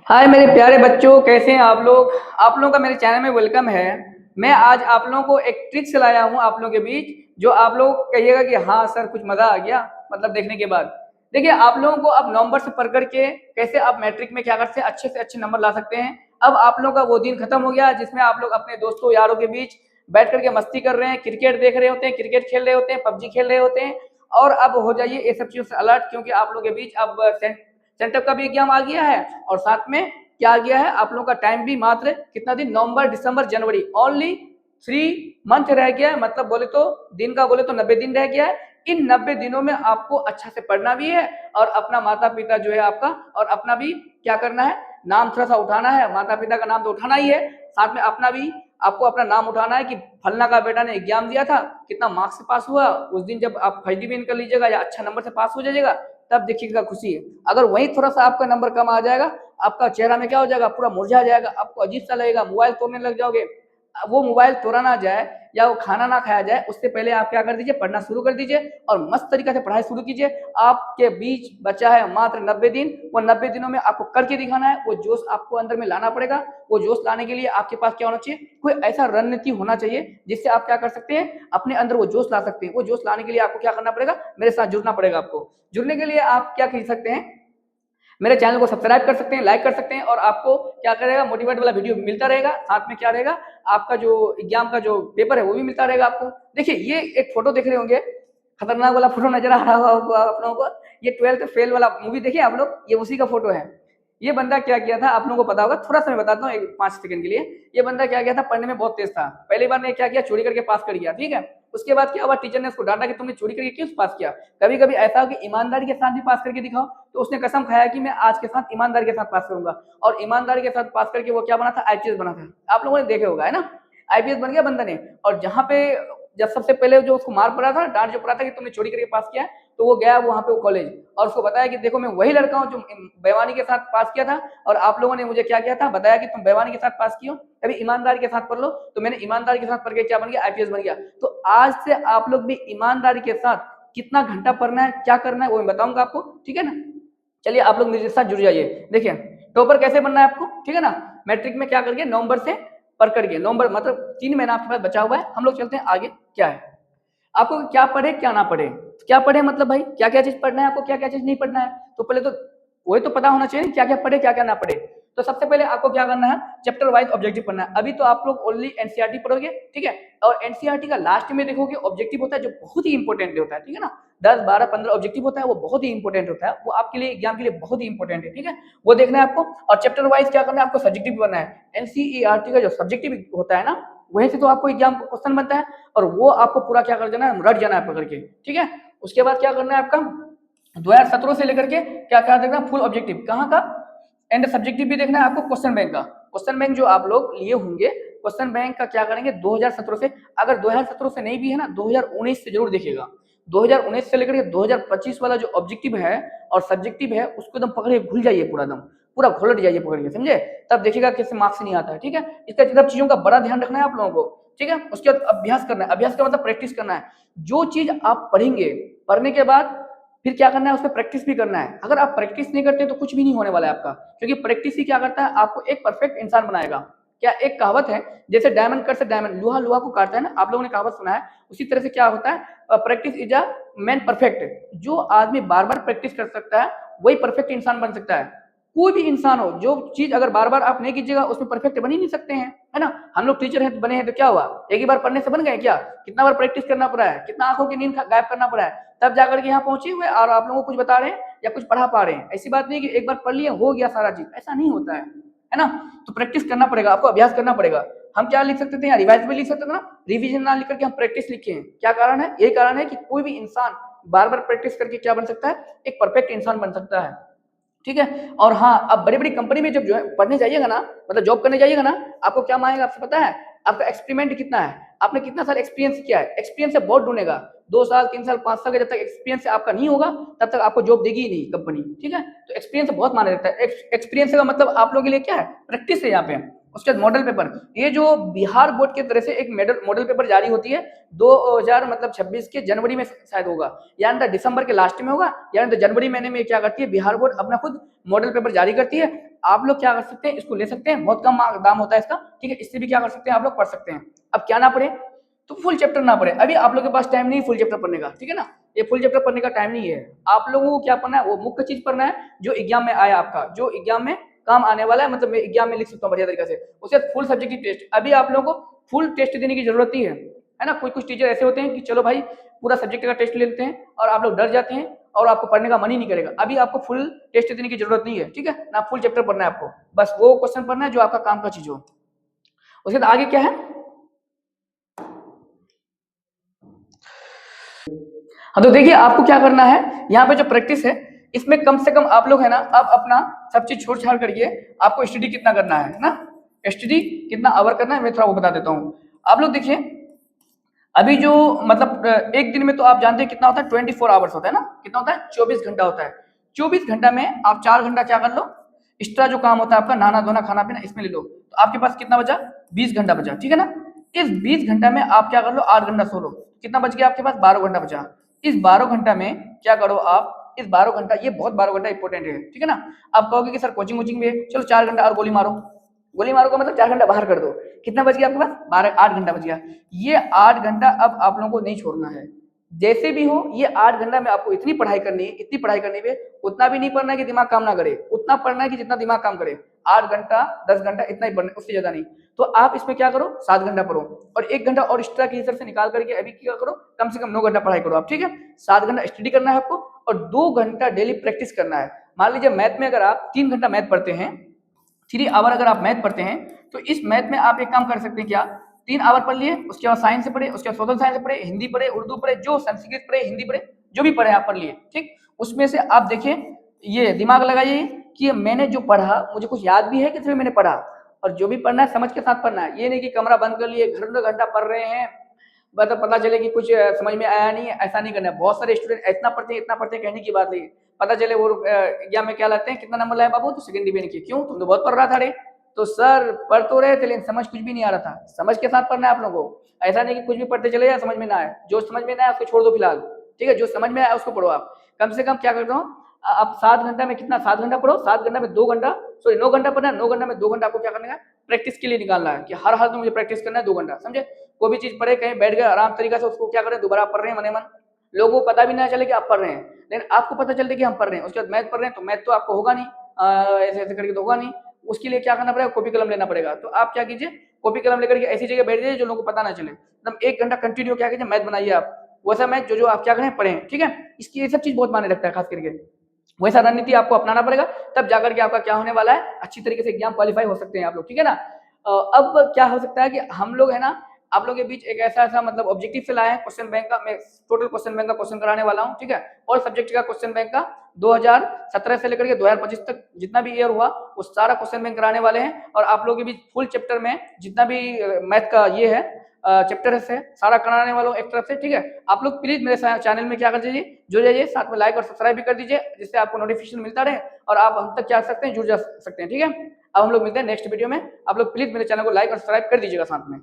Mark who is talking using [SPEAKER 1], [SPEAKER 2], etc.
[SPEAKER 1] हाय मेरे प्यारे बच्चों, कैसे हैं आप लोग। आप लोगों का मेरे चैनल में वेलकम है। मैं आज आप लोगों को एक ट्रिक्स लाया हूं आप लोगों के बीच, जो आप लोग कहिएगा कि हाँ सर कुछ मजा आ गया, मतलब देखने के बाद। देखिए, आप लोगों को अब नवंबर से पढ़ करके कैसे आप मैट्रिक में क्या करते हैं, अच्छे से अच्छे नंबर ला सकते हैं। अब आप लोगों का वो दिन खत्म हो गया जिसमें आप लोग अपने दोस्तों यारों के बीच बैठ करके मस्ती कर रहे हैं, क्रिकेट देख रहे होते हैं, क्रिकेट खेल रहे होते हैं, पबजी खेल रहे होते हैं। और अब हो जाइए ये सब चीजों से अलर्ट, क्योंकि आप लोगों के बीच अब सेंटअप का भी एग्जाम आ गया है। और साथ में क्या आ गया है, आप लोगों का टाइम भी मात्र कितना दिन, नवंबर दिसंबर जनवरी, ओनली 3 मंथ रह गया है। मतलब बोले तो दिन का बोले तो 90 दिन रह गया है। इन 90 दिनों में आपको अच्छा से पढ़ना भी है और अपना माता पिता जो है आपका, और अपना भी क्या करना है, नाम थोड़ा सा उठाना है। माता पिता का नाम तो उठाना ही है, साथ में अपना भी आपको अपना नाम उठाना है कि फलना का बेटा ने एग्जाम दिया था, कितना मार्क्स से पास हुआ। उस दिन जब आप फर्स्ट डिवीजन कर लीजिएगा या अच्छा नंबर से पास हो जाइएगा, तब देखिएगा खुशी है। अगर वहीं थोड़ा सा आपका नंबर कम आ जाएगा, आपका चेहरा में क्या हो जाएगा, पूरा मुरझा जाएगा, आपको अजीब सा लगेगा, मोबाइल तोड़ने लग जाओगे। वो मोबाइल तोड़ा ना जाए या वो खाना ना खाया जाए, उससे पहले आप क्या कर दीजिए, पढ़ना शुरू कर दीजिए और मस्त तरीके से पढ़ाई शुरू कीजिए। आपके बीच बचा है मात्र 90 दिन। वो 90 दिनों में आपको करके दिखाना है। वो जोश आपको अंदर में लाना पड़ेगा। वो जोश लाने के लिए आपके पास क्या होना चाहिए, कोई ऐसा रणनीति होना चाहिए जिससे आप क्या कर सकते हैं, अपने अंदर वो जोश ला सकते हैं। वो जोश लाने के लिए आपको क्या करना पड़ेगा, मेरे साथ जुड़ना पड़ेगा। आपको जुड़ने के लिए आप क्या कर सकते हैं, मेरे चैनल को सब्सक्राइब कर सकते हैं, लाइक कर सकते हैं, और आपको क्या करेगा, मोटिवेट वाला वीडियो मिलता रहेगा। साथ में क्या रहेगा, आपका जो एग्जाम का जो पेपर है वो भी मिलता रहेगा आपको। देखिए, ये एक फोटो देख रहे होंगे, खतरनाक वाला फोटो नजर आ रहा होगा आप लोगों को। ये 12th फेल वाला मूवी देखिए आप लोग, ये उसी का फोटो है। ये बंदा क्या किया था आप लोगों को पता होगा, थोड़ा सा मैं बताता हूँ 5 सेकंड के लिए। ये बंदा क्या किया था, पढ़ने में बहुत तेज था। पहली बार ने क्या किया, चोरी करके पास कर गया, ठीक है। उसके बाद क्या हुआ, टीचर ने उसको डांटा कि तुमने चोरी करके क्यों पास किया। कभी कभी ऐसा हो कि ईमानदारी के साथ भी पास करके दिखाओ। तो उसने कसम खाया कि मैं आज के साथ ईमानदारी के साथ पास करूंगा, और ईमानदारी के साथ पास करके वो क्या बना था, आईपीएस बना था। आप लोगों ने देखे होगा, है ना। आईपीएस बन गया बंदा ने। और जहां पे जब सबसे पहले जो उसको मार पड़ा था, डांट जो पड़ा था कि तुमने चोरी करके पास किया है, तो वो गया वहां पे वो कॉलेज, और उसको बताया कि देखो मैं वही लड़का हूँ जो बेईमानी के साथ पास किया था, और आप लोगों ने मुझे क्या किया था, बताया कि तुम बेईमानी के साथ पास किए हो, अभी ईमानदारी के साथ पढ़ लो। तो मैंने ईमानदारी के साथ पढ़ के क्या बन गया, आईपीएस बन गया। तो आज से आप लोग भी ईमानदारी के साथ कितना घंटा पढ़ना है, क्या करना है, वो मैं बताऊंगा आपको, ठीक है ना। चलिए आप लोग मेरे साथ जुड़ जाइए। देखिए, टॉपर कैसे बनना है आपको, ठीक है ना। मैट्रिक में क्या करके नवंबर से पढ़ करके, नवंबर मतलब 3 महीना आपके पास बचा हुआ है। हम लोग चलते हैं आगे, क्या है आपको क्या पढ़े क्या ना पढ़े। क्या पढ़े मतलब भाई क्या क्या चीज पढ़ना है आपको, क्या क्या चीज नहीं पढ़ना है। तो पहले तो वही तो पता होना चाहिए क्या क्या पढ़े क्या क्या ना पढ़े। तो सबसे पहले आपको क्या करना है, चैप्टर वाइज ऑब्जेक्टिव पढ़ना है। अभी तो आप लोग ओनली एनसीईआरटी पढ़ोगे, ठीक है। और एनसीईआरटी का लास्ट में देखोगे ऑब्जेक्टिव होता है, जो बहुत ही इंपॉर्टेंट होता है, ठीक है ना। 10 12 15 ऑब्जेक्टिव होता है, वो बहुत ही इंपॉर्टेंट होता है, वो आपके लिए एग्जाम के लिए बहुत ही इंपॉर्टेंट है, ठीक है। वो देखना है आपको। और चैप्टर वाइज क्या करना है, आपको सब्जेक्टिव बनना है। एनसीईआरटी का जो सब्जेक्टिव होता है ना, वहीं से तो आपको एग्जाम क्वेश्चन बनता है, और वो आपको पूरा क्या कर देना है, रट जाना है पकड़ के, ठीक है। उसके बाद क्या करना है आपका, 2017 से लेकर के क्या क्या देखना, फुल ऑब्जेक्टिव कहाँ का, एंड सब्जेक्टिव भी देखना है आपको, क्वेश्चन बैंक का। क्वेश्चन बैंक जो आप लोग लिए होंगे, क्वेश्चन बैंक का क्या करेंगे 2017 से। अगर 2017 से नहीं भी है ना, 2019 से जरूर देखिएगा। 2019 से लेकर के 2025 वाला जो ऑब्जेक्टिव है और सब्जेक्टिव है, उसको एकदम पकड़े भूल जाइए, पूरा एकदम पूरा घोलट जाइए पकड़ के, समझे। तब देखिएगा किससे मार्क्स नहीं आता है, ठीक है। इसका सब चीजों का बड़ा ध्यान रखना है आप लोगों को, ठीक है। उसके बाद अभ्यास करना है। अभ्यास का मतलब प्रैक्टिस करना है। जो चीज आप पढ़ेंगे, पढ़ने के बाद फिर क्या करना है, उस पर प्रैक्टिस भी करना है। अगर आप प्रैक्टिस नहीं करते तो कुछ भी नहीं होने वाला है आपका, क्योंकि प्रैक्टिस ही क्या करता है, आपको एक परफेक्ट इंसान बनाएगा। क्या एक कहावत है, जैसे डायमंड कट से डायमंड, लोहा लोहा को काटता है ना, आप लोगों ने कहावत सुना है। उसी तरह से क्या होता है, practice is a man perfect. जो आदमी बार बार प्रैक्टिस कर सकता है, वही परफेक्ट इंसान बन सकता है। कोई भी इंसान हो, जो चीज अगर बार बार आप नहीं कीजिएगा, उसमें परफेक्ट बन ही नहीं सकते हैं, है ना। हम लोग टीचर हैं, बने हैं, तो क्या हुआ, एक ही बार पढ़ने से बन गए क्या। कितना बार प्रैक्टिस करना पड़ा है, कितना आंखों की नींद गायब करना पड़ा है, तब जाकर के यहाँ पहुंचे हुए और आप लोगों को कुछ बता रहे हैं या कुछ पढ़ा पा रहे हैं। ऐसी बात नहीं कि एक बार पढ़ लिए हो गया सारा चीज, ऐसा नहीं होता है ना। तो प्रैक्टिस करना पड़ेगा आपको, अभ्यास करना पड़ेगा। हम क्या लिख सकते थे, यहाँ रिवाइज में लिख सकते थे ना, रिवीजन ना लिख करके हम प्रैक्टिस लिखे हैं। क्या कारण है, यही कारण है कि कोई भी इंसान बार बार प्रैक्टिस करके क्या बन सकता है, एक परफेक्ट इंसान बन सकता है, ठीक है। और हाँ, अब बड़ी बड़ी कंपनी में जब जो है पढ़ने जाइएगा ना, मतलब जॉब करने जाइएगा ना, आपको क्या मांगेगा आपसे पता है, आपका एक्सपेरिमेंट कितना है, आपने कितना साल एक्सपीरियंस किया है। एक्सपीरियंस से बहुत ढूंढेगा, 2 साल 3 साल 5 साल का जब तक एक्सपीरियंस आपका नहीं होगा, तब तक आपको जॉब देगी ही नहीं कंपनी, ठीक है। तो एक्सपीरियंस बहुत माने रहता है। एक्सपीरियंस का मतलब आप लोगों के लिए क्या है, प्रैक्टिस है यहाँ पे। उसके बाद मॉडल पेपर, ये जो बिहार बोर्ड की तरफ से एक मॉडल पेपर जारी होती है, 2000 मतलब 26 के जनवरी में शायद होगा, यानी दिसंबर के लास्ट में होगा, यानी तो जनवरी महीने में क्या करती है बिहार बोर्ड, अपना खुद मॉडल पेपर जारी करती है। आप लोग क्या कर सकते हैं, इसको ले सकते हैं, बहुत कम दाम होता है इसका, ठीक है। इससे भी क्या कर सकते हैं, आप लोग पढ़ सकते हैं। अब क्या ना पढ़े, तो फुल चैप्टर ना पढ़े, अभी आप लोग के पास टाइम नहीं फुल चैप्टर पढ़ने का, ठीक है ना, ये फुल चैप्टर पढ़ने का टाइम नहीं है। आप लोगों को क्या पढ़ना है, वो मुख्य चीज पढ़ना है जो एग्जाम में आया आपका, जो एग्जाम में काम आने वाला है, मतलब मैं एग्जाम में लिख सकता हूँ बढ़िया तरीके से। उसके बाद फुल सब्जेक्टिव टेस्ट, अभी आप लोगों को फुल टेस्ट देने की जरूरत ही है ना। कुछ टीचर ऐसे होते हैं कि चलो भाई पूरा सब्जेक्ट का टेस्ट ले लेते हैं और आप लोग डर जाते हैं और आपको पढ़ने का मन ही नहीं करेगा। अभी आपको फुल टेस्ट देने की जरूरत नहीं है, ठीक है ना, फुल चैप्टर पढ़ना है आपको, बस वो क्वेश्चन पढ़ना है जो आपका काम का चीज हो। उसके बाद आगे क्या है, हाँ तो देखिए आपको क्या करना है, यहाँ पे जो प्रैक्टिस है इसमें कम से कम आप लोग है ना, अब अपना सब चीज छोड़ छाड़ करिए, आपको स्टडी कितना करना है ना, स्टडी कितना आवर करना है मैं थोड़ा वो बता देता हूँ। आप लोग देखिए अभी जो मतलब एक दिन में तो आप जानते हैं कितना होता है, 24 आवर्स होता है ना, कितना होता है, 24 घंटा होता है। 24 घंटा में आप 4 घंटा क्या कर लो, एक्स्ट्रा जो काम होता है आपका नहाना धोना खाना पीना इसमें ले लो, तो आपके पास कितना बचा, 20 घंटा बचा, ठीक है ना। इस 20 घंटा में आप क्या कर लो, 8 घंटा सो लो, कितना बच गया आपके पास, 12 घंटा बचा। इस 12 घंटा में क्या करो आप, इस 12 घंटा, ये बहुत 12 घंटा इंपॉर्टेंट है, ठीक है ना। आप कहोगे कि सर कोचिंग वोचिंग भी है, चलो 4 घंटा और गोली मारो, गोली मारो का मतलब 4 घंटा बाहर कर दो, कितना बच गया आपके पास, 8 घंटा बच गया। ये 8 घंटा अब आप लोगों को नहीं छोड़ना है, जैसे भी हो ये 8 घंटा में आपको इतनी पढ़ाई करनी है, इतनी पढ़ाई करनी है, उतना भी नहीं पढ़ना है कि दिमाग काम ना करे, उतना पढ़ना है कि जितना दिमाग काम करे। 8 घंटा 10 घंटा इतना ही पढ़ना, उससे ज्यादा नहीं। तो आप इसमें क्या करो, 7 घंटा पढ़ो और 1 घंटा और एक्स्ट्रा के हिसाब से निकाल करके अभी क्या करो, कम से कम 9 घंटा पढ़ाई करो आप, ठीक है। 7 घंटा स्टडी करना है आपको और 2 घंटा डेली प्रैक्टिस करना है। मान लीजिए मैथ में अगर आप 3 घंटा मैथ पढ़ते हैं, 3 आवर अगर आप मैथ पढ़ते हैं, तो इस मैथ में आप एक काम कर सकते हैं, क्या 3 आवर पढ़ लिए, उसके बाद साइंस से पढ़े, उसके बाद सोशल साइंस से पढ़े, हिंदी पढ़े, उर्दू पढ़े, जो संस्कृत पढ़े, हिंदी पढ़े, जो भी पढ़े आप पढ़ लिए, ठीक। उसमें से आप देखिए, ये दिमाग लगाइए कि मैंने जो पढ़ा मुझे कुछ याद भी है कि सिर्फ मैंने पढ़ा, और जो भी पढ़ना है समझ के साथ पढ़ना है। ये नहीं कि कमरा बंद कर लिए घंटों घंटा पढ़ रहे हैं, मतलब पता चले कि कुछ समझ में आया नहीं है, ऐसा नहीं करना है। बहुत सारे स्टूडेंट इतना पढ़ते हैं कहने की बात नहीं, पता चले वो एग्जाम में क्या लाते हैं, कितना नंबर लाए बाबू, तो सेकंड डिवीजन किए, क्यों, तुम तो बहुत पढ़ रहा था रे। तो सर पढ़ तो रहे थे लेकिन समझ कुछ भी नहीं आ रहा था, समझ के साथ पढ़ना है आप लोगों को, ऐसा नहीं कि कुछ भी पढ़ते चले जाए समझ में ना आए। जो समझ में ना आए उसको छोड़ दो फिलहाल, ठीक है, जो समझ में आए उसको पढ़ो आप। कम से कम क्या कर रहा हूँ, आप 7 घंटा में कितना, 7 घंटा पढ़ो, 7 घंटा में 2 घंटा, सॉरी 9 घंटा पढ़ना है, 9 घंटा में 2 घंटा आपको क्या करना है, प्रैक्टिस के लिए निकालना है, कि हर हाल में मुझे प्रैक्टिस करना है 2 घंटा, समझे। कोई भी चीज पढ़े, कहीं बैठ गए आराम तरीका से, उसको क्या करें, दोबारा पढ़ रहे हैं मने मन, लोगों को पता भी ना चले कि आप पढ़ रहे हैं, लेकिन आपको पता चलता है कि हम पढ़ रहे हैं। उसके बाद मैथ पढ़ रहे हैं, तो मैथ तो आपको होगा नहीं, ऐसे ऐसे करके तो होगा नहीं, उसके लिए क्या करना पड़ेगा, कॉपी कलम लेना पड़ेगा। तो आप क्या कीजिए, कॉपी कलम लेकर के ऐसी जगह बैठ जाइए जो लोगों को पता ना चले, एकदम 1 घंटा कंटिन्यू क्या कीजिए, मैथ बनाइए आप, वैसा मैथ जो आप क्या करें पढ़ें, ठीक है। इसकी ये सब चीज बहुत मायने रखता है, खास करके वैसा रणनीति आपको अपनाना पड़ेगा, तब जाकर के आपका क्या होने वाला है, अच्छी तरीके से एग्जाम क्वालिफाई हो सकते हैं आप लोग, ठीक है ना। अब क्या हो सकता है कि हम लोग है ना, आप लोगों के बीच एक ऐसा मतलब ऑब्जेक्टिव से लाए हैं क्वेश्चन बैंक का, मैं टोटल क्वेश्चन बैंक का क्वेश्चन कराने वाला हूं, ठीक है। और सब्जेक्ट का क्वेश्चन बैंक का 2017 से लेकर के 2025 तक जितना भी ईयर हुआ वो सारा क्वेश्चन बैंक कराने वाले हैं। और आप लोगों के बीच फुल चैप्टर में जितना भी मैथ का ये है चैप्टर है सारा कराने वाला हूँ एक तरफ से, ठीक है। आप लोग प्लीज मेरे चैनल में क्या कर दीजिए, जुड़ जाइए, साथ में लाइक और सब्सक्राइब भी कर दीजिए, जिससे आपको नोटिफिकेशन मिलता रहे और आप हम तक क्या सकते हैं, जुड़ जा सकते हैं, ठीक है। अब हम लोग मिलते हैं नेक्स्ट वीडियो में, आप लोग प्लीज मेरे चैनल को लाइक और सब्सक्राइब कर दीजिएगा साथ में।